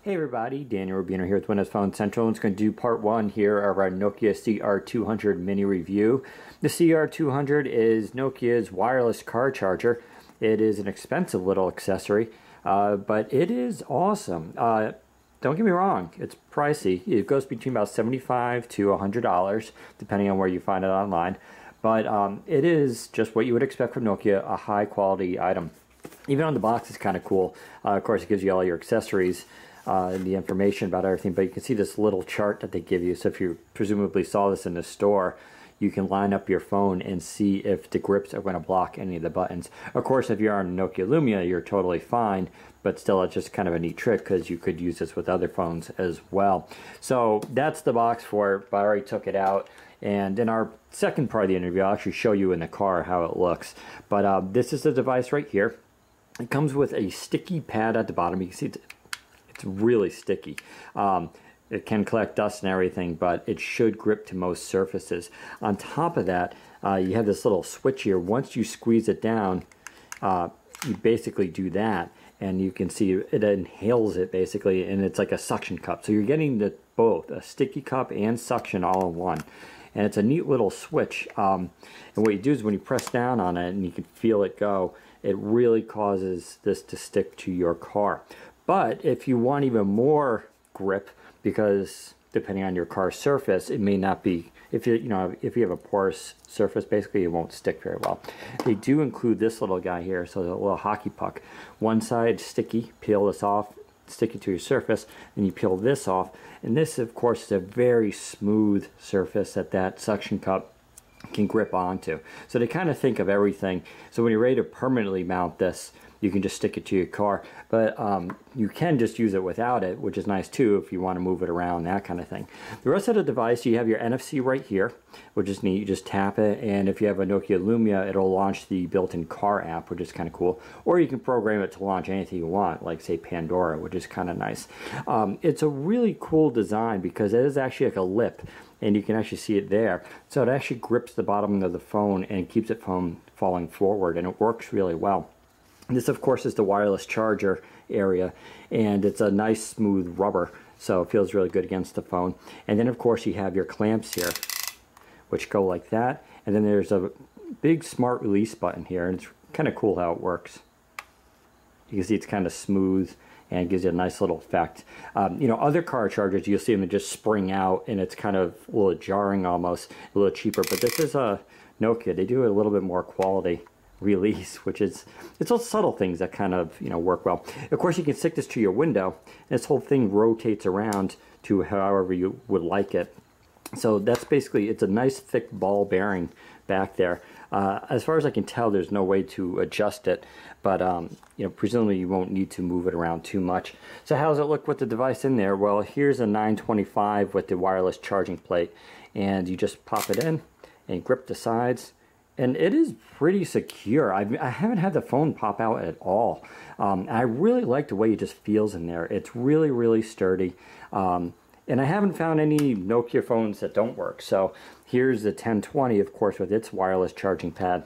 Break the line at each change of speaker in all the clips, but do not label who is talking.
Hey everybody, Daniel Rubino here with Windows Phone Central. It's going to do part one here of our Nokia CR-200 mini review. The CR-200 is Nokia's wireless car charger. It is an expensive little accessory, but it is awesome. Don't get me wrong, it's pricey. It goes between about $75 to $100, depending on where you find it online. But it is just what you would expect from Nokia, a high quality item. Even on the box, it's kind of cool. Of course, it gives you all your accessories. And the information about everything, but you can see this little chart that they give you. So if you presumably saw this in the store, you can line up your phone and see if the grips are going to block any of the buttons. Of course, if you're on Nokia Lumia, you're totally fine, but still it's just kind of a neat trick because you could use this with other phones as well. So that's the box for it, but I already took it out. And in our second part of the interview, I'll actually show you in the car how it looks. But this is the device right here. It comes with a sticky pad at the bottom. You can see it's really sticky. It can collect dust and everything, but it should grip to most surfaces. On top of that, you have this little switch here. Once you squeeze it down, you basically do that, and you can see it inhales it basically, and it's like a suction cup. So you're getting both a sticky cup and suction all in one. And it's a neat little switch. And what you do is when you press down on it and you can feel it go, it really causes this to stick to your car. But if you want even more grip, because depending on your car's surface, it may not be, if you have a porous surface, basically it won't stick very well. They do include this little guy here, so a little hockey puck. One side sticky, peel this off, stick it to your surface, and you peel this off. And this, of course, is a very smooth surface that suction cup can grip onto. So they kind of think of everything. So when you're ready to permanently mount this, you can just stick it to your car, but you can just use it without it, which is nice too if you want to move it around, that kind of thing. The rest of the device, you have your NFC right here, which is neat. You just tap it, and if you have a Nokia Lumia, it'll launch the built-in car app, which is kind of cool. Or you can program it to launch anything you want, like say Pandora, which is kind of nice. It's a really cool design because it is actually like a lip, and you can actually see it there. So it actually grips the bottom of the phone and keeps it from falling forward, and it works really well. This, of course, is the wireless charger area, and it's a nice smooth rubber, so it feels really good against the phone. And then, of course, you have your clamps here, which go like that. And then there's a big smart release button here, and it's kind of cool how it works. You can see it's kind of smooth and gives you a nice little effect. Other car chargers, you'll see them just spring out, and it's kind of a little jarring almost, a little cheaper. But this is a Nokia. They do a little bit more quality release, which is, it's all subtle things that kind of work well. Of course, you can stick this to your window, and this whole thing rotates around to however you would like it. So that's basically, it's a nice thick ball bearing back there. As far as I can tell, there's no way to adjust it, but presumably you won't need to move it around too much. So how does it look with the device in there? Well, here's a 925 with the wireless charging plate, and you just pop it in and grip the sides. And it is pretty secure. I haven't had the phone pop out at all. I really like the way it just feels in there. It's really, really sturdy. And I haven't found any Nokia phones that don't work. So here's the 1020, of course, with its wireless charging pad.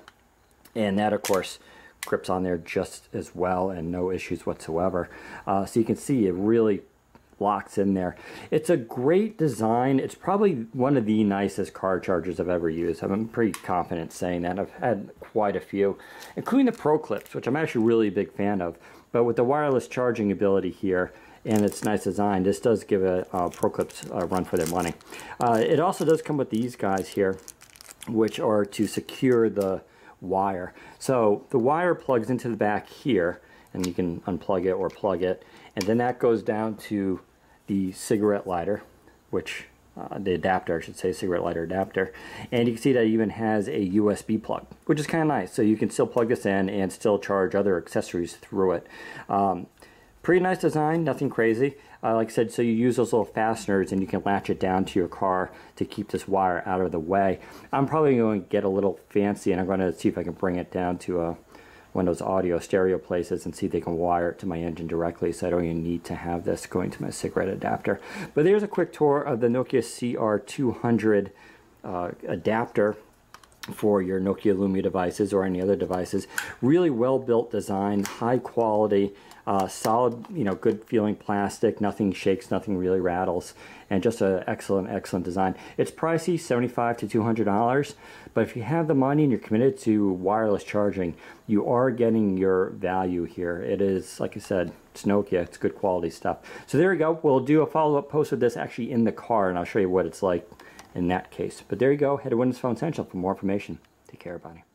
And that, of course, grips on there just as well and no issues whatsoever. So you can see it really locks in there. It's a great design. It's probably one of the nicest car chargers I've ever used. I'm pretty confident saying that. I've had quite a few, including the Pro Clips, which I'm actually really a big fan of. But with the wireless charging ability here and its nice design, this does give Pro Clips a run for their money. It also does come with these guys here, which are to secure the wire. So the wire plugs into the back here, and you can unplug it or plug it, and then that goes down to the cigarette lighter, which the adapter, I should say, cigarette lighter adapter. And you can see that it even has a USB plug, which is kind of nice. So you can still plug this in and still charge other accessories through it. Pretty nice design, nothing crazy. Like I said, so you use those little fasteners and you can latch it down to your car to keep this wire out of the way. I'm probably going to get a little fancy, and I'm going to see if I can bring it down to one of those audio stereo places and see if they can wire it to my engine directly, so I don't even need to have this going to my cigarette adapter. But there's a quick tour of the Nokia CR-200 adapter. for your Nokia Lumia devices or any other devices. Really well built design, high quality, solid, good feeling plastic, nothing shakes, nothing really rattles, and just an excellent design. It's pricey, $75 to $200, but if you have the money and you're committed to wireless charging, you are getting your value here. It is, like I said, it's Nokia, it's good quality stuff. So there you go. We'll do a follow-up post with this actually in the car, and I'll show you what it's like in that case. But there you go. Head to Windows Phone Central for more information. Take care, everybody.